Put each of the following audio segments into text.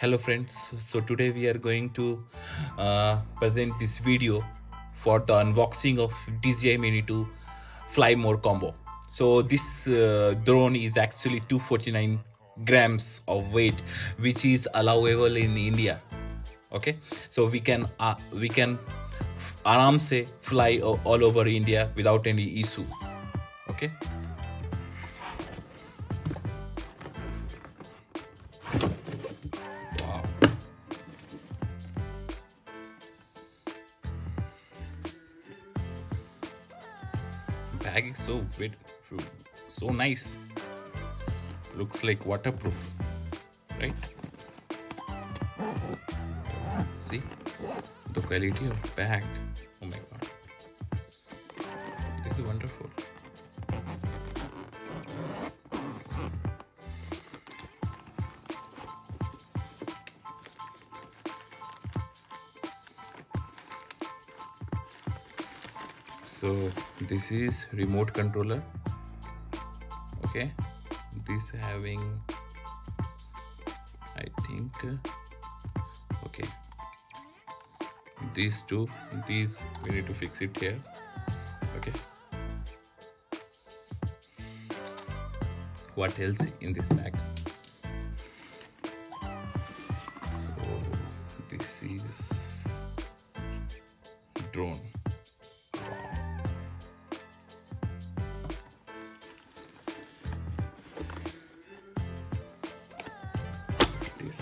Hello friends, so today we are going to present this video for the unboxing of DJI Mini 2 Fly More combo. So this drone is actually 249 grams of weight, which is allowable in India. Okay, so we can aram se fly all over India without any issue. Okay. Wow. Bag is so nice. Looks like waterproof, right? See the quality of bag. Oh my god, this is wonderful. So this is remote controller. Okay, this having, I think, okay, these we need to fix it here. Okay, what else in this bag? So this is drone. This,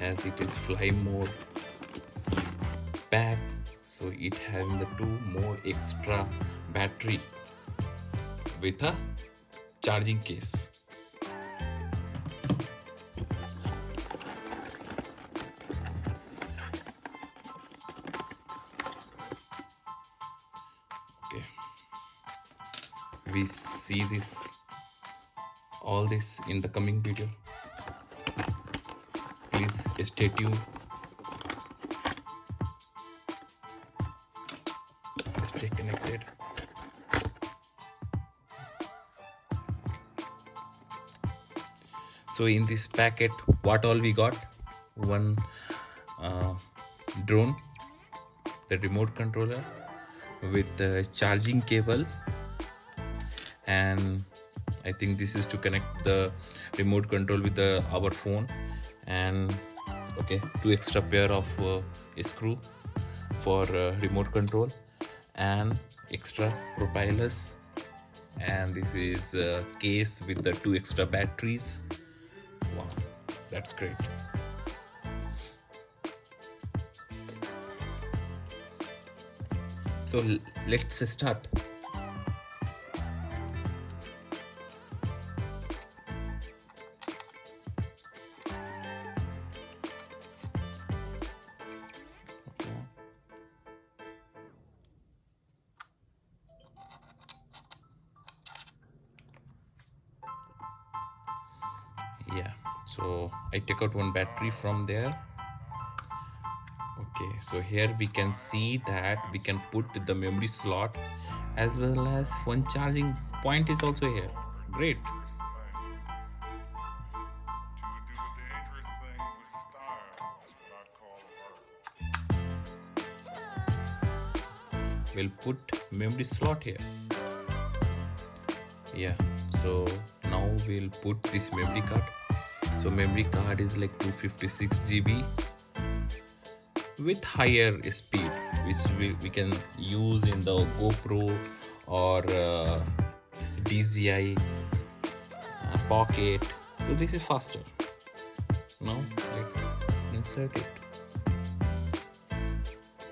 as it is Fly More bag, so it having the two more extra battery with a charging case. Okay, we see all this in the coming video. Please stay tuned. Stay connected. So in this packet, what all we got? One drone, the remote controller with the charging cable, and I think this is to connect the remote control with our phone, and okay, two extra pair of screw for remote control, and extra propellers, and this is a case with the two extra batteries. Wow, that's great. So let's start. Yeah, so I take out one battery from there. Okay, so here we can see that we can put the memory slot, as well as one charging point is also here. Great. We'll put memory slot here. Yeah, so now we'll put this memory card. So memory card is like 256 GB with higher speed, which we can use in the GoPro or DJI Pocket. So this is faster. Now let's insert it.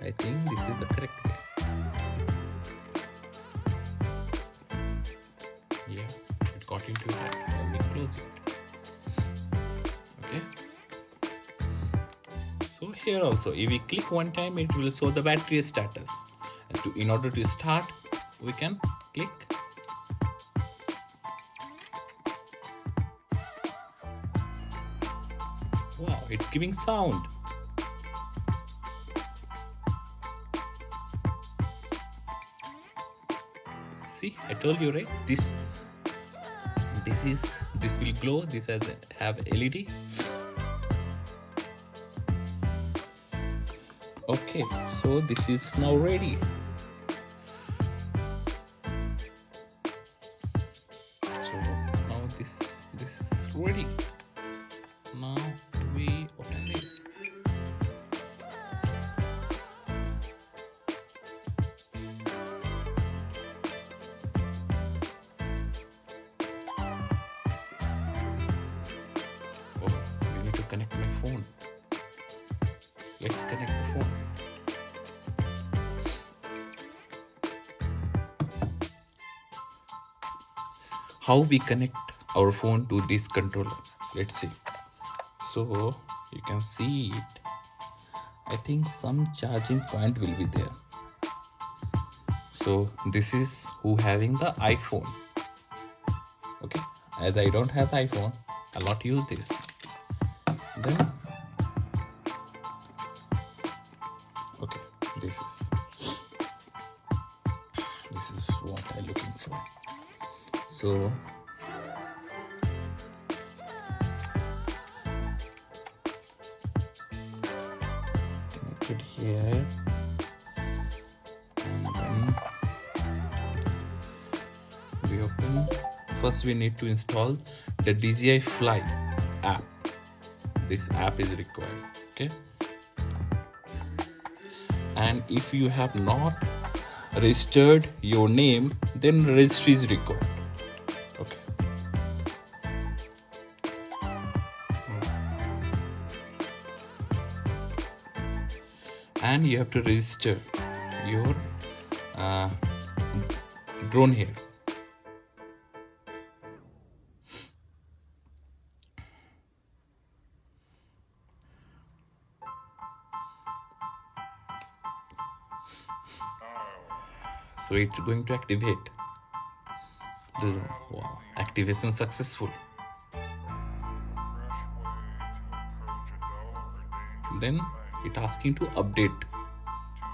I think this is the correct way. Yeah, it got into that. Let me close it. Okay. So here also, if we click one time, it will show the battery status. And in order to start, we can click. Wow, it's giving sound. See, I told you, right? This is this will glow. This has have LED. Okay, so this is now ready. So now this is ready. Now we open this. Oh, we need to connect my phone. Let's connect the phone. How we connect our phone to this controller? Let's see. So you can see it. I think some charging point will be there. So this is who having the iPhone. Okay, as I don't have the iPhone, I'll not use this. Then okay, this is what I'm looking for. So connected here, and then we open. First we need to install the DJI Fly app. This app is required. Okay, and if you have not registered your name, then registry is required. Okay, and you have to register your drone here. So it's going to activate. Wow, activation successful. Then it asking to update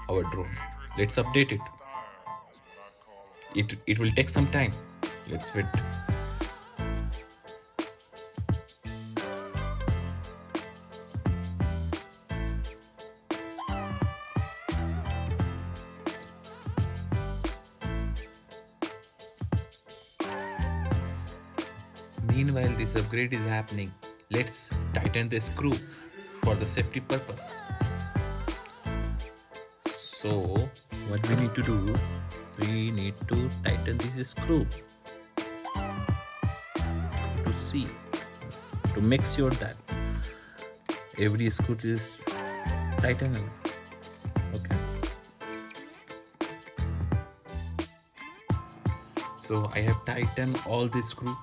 our drone. Let's update it. It will take some time. Let's wait. Meanwhile, this upgrade is happening. Let's tighten the screw for the safety purpose. So what we need to do, we need to tighten this screw to make sure that every screw is tightened enough. Okay, so I have tightened all the screw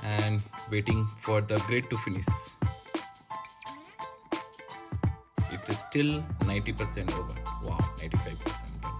and waiting for the upgrade to finish. It is still 90% over. Wow, 95% done.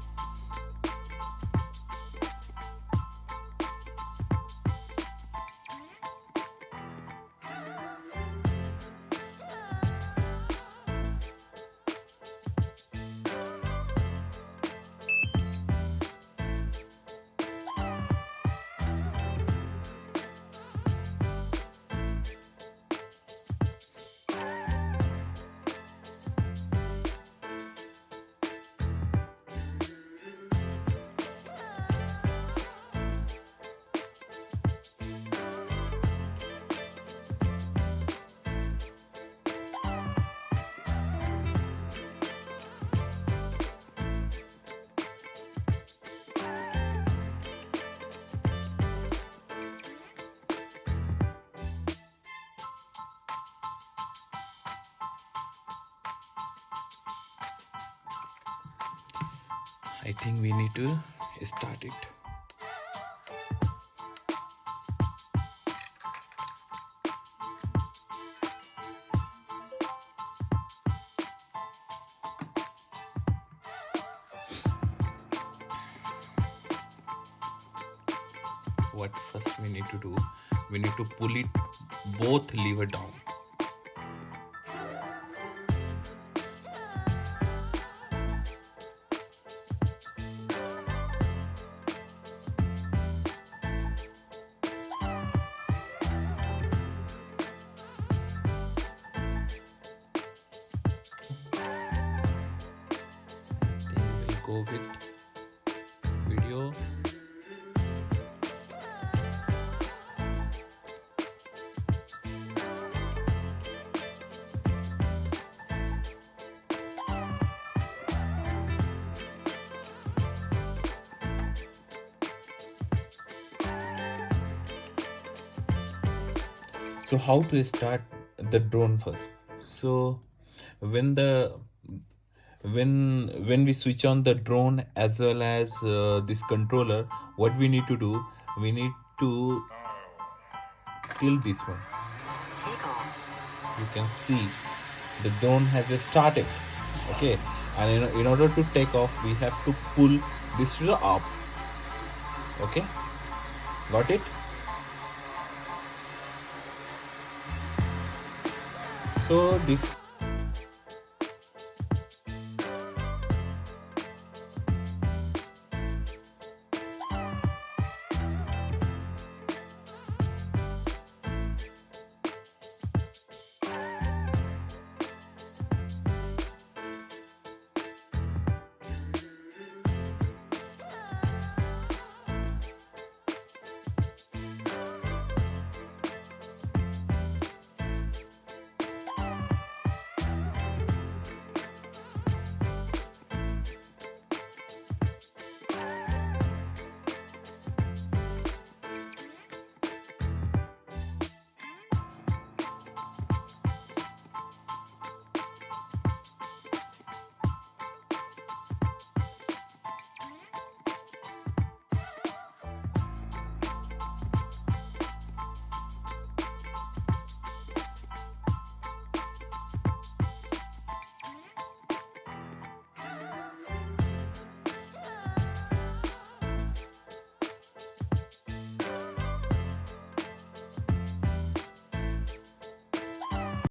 I think we need to start it. What first we need to do, we need to pull it both lever down. go with video. So how to start the drone first? So when we switch on the drone as well as this controller, what we need to do, we need to kill this one. You can see the drone has just started. Okay, and in order to take off, we have to pull this up. Okay, got it? So this